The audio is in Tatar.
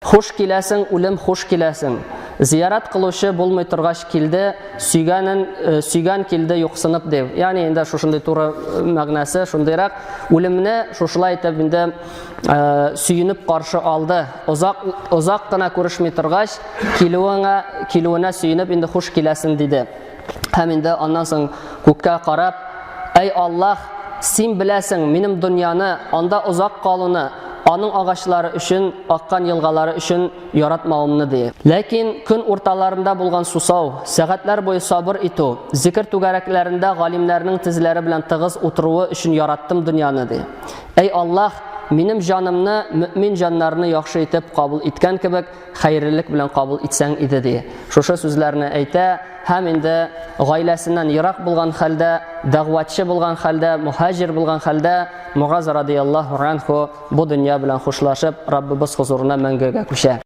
Хуш киләсең, үлем, хуш киләсең. Зиярат кылучы булмый торгач килде, сөйгән килде юксынып дип. Ягъни инде шушындый туры мәгънәсе шундыйрак. Үлемне шушылай итеп инде сөйенеп каршы алды. Озак кына күрешми торгач, килүенә сөйенеп инде хуш киләсең диде. Һәм инде аннан соң күккә карап, "Эй Аллаһ, син беләсең минем дөньяны, анда озак калуны, аның агачлары өчен, аккан елгалары өчен яратмавымны" ди. Ләкин көн урталарында булган сусау, сәгатьләр буе сабыр итү, зикр түгәрәкләрендә галимнәрнең тезләре белән тыгыз утыруы өчен яраттым дөньяны ди. "Эй Аллаһ, минем җанымны мөэмин җаннарны яхшы итеп кабул иткән кебек, хәйрлелек белән кабул итсәң иде" ди. Шушы сүзләрне әйтә һәм инде гаиләсеннән ерак булган хәлдә, дәгъватчы булган хәлдә, мухаҗир булган хәлдә Муаз радиллаһу анху бу дөнья белән хушлашып, Раббыбыз хузурына мәңгегә күчә.